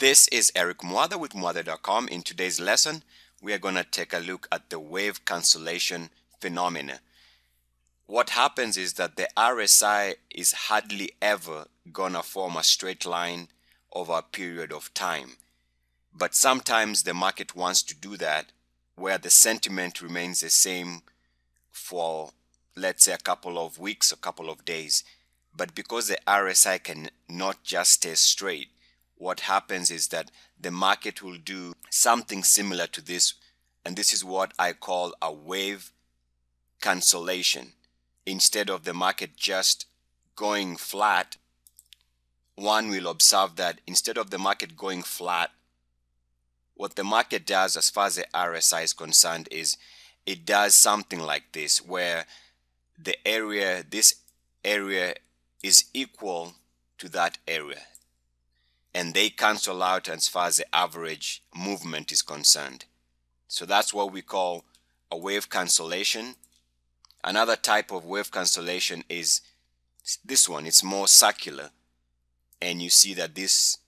This is Eric Mwatha with Mwatha.com. In today's lesson, we are going to take a look at the wave cancellation phenomena. What happens is that the RSI is hardly ever going to form a straight line over a period of time. But sometimes the market wants to do that where the sentiment remains the same for, let's say, a couple of weeks, a couple of days. But because the RSI can not just stay straight, what happens is that the market will do something similar to this, and this is what I call a wave cancellation. Instead of the market just going flat, one will observe that instead of the market going flat, what the market does as far as the RSI is concerned is it does something like this, where this area is equal to that area, and they cancel out as far as the average movement is concerned. So that's what we call a wave cancellation. Another type of wave cancellation is this one. It's more circular, and you see that this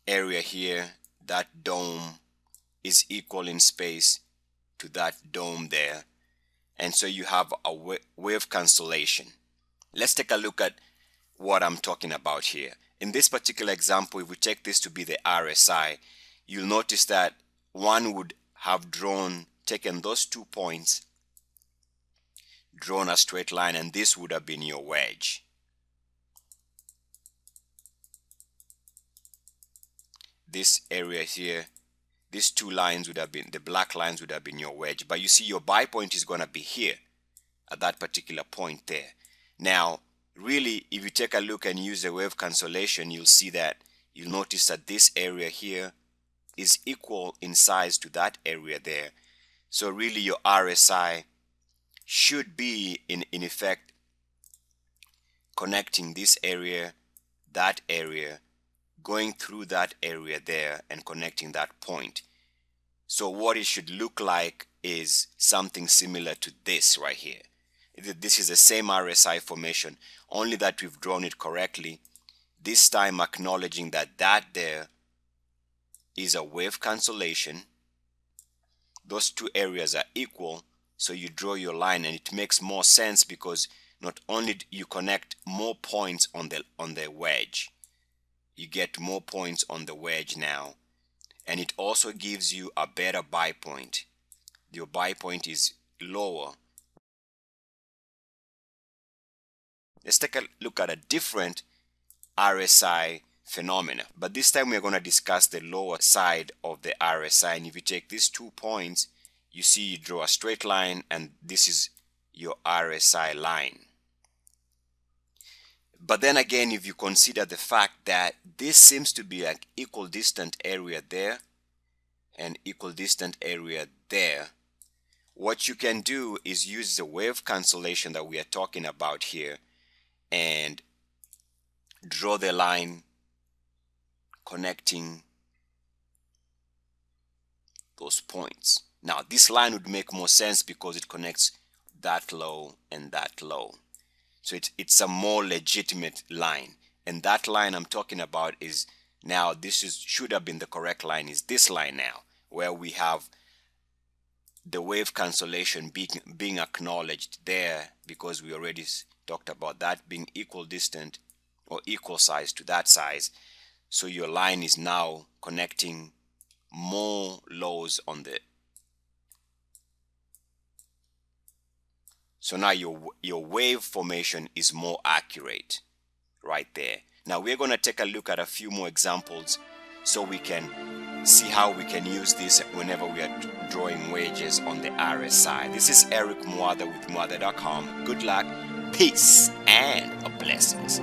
area here, that dome, is equal in space to that dome there, and so you have a wave cancellation. Let's take a look at what I'm talking about here. In this particular example, if we take this to be the RSI, you'll notice that one would have taken those 2 points, drawn a straight line, and this would have been your wedge. This area here, these two lines would have been, the black lines would have been your wedge. But you see your buy point is going to be here at that particular point there. Now, really, if you take a look and use the wave cancellation, you'll notice that this area here is equal in size to that area there. So really your RSI should be in effect connecting this area, that area, going through that area there and connecting that point. So what it should look like is something similar to this right here. This is the same RSI formation, only that we've drawn it correctly, this time acknowledging that there is a wave cancellation. Those two areas are equal, so you draw your line, and it makes more sense because not only do you connect more points on the wedge, you get more points on the wedge now, and it also gives you a better buy point. Your buy point is lower. Let's take a look at a different RSI phenomena, but this time we're going to discuss the lower side of the RSI. And if you take these 2 points, you see you draw a straight line, and this is your RSI line. But then again, if you consider the fact that this seems to be an equal distant area there and equal distant area there, what you can do is use the wave cancellation that we are talking about here and draw the line connecting those points. Now this line would make more sense because it connects that low and that low. So it's a more legitimate line, and that line I'm talking about is now, should have been the correct line, is this line now, where we have the wave cancellation being acknowledged there, because we already talked about that being equal distant or equal size to that size. So your line is now connecting more lows on the, so now your wave formation is more accurate right there. Now we're going to take a look at a few more examples so we can see how we can use this whenever we are drawing wedges on the RSI. This is Eric Mwatha with Mwatha.com. Good luck, peace, and blessings.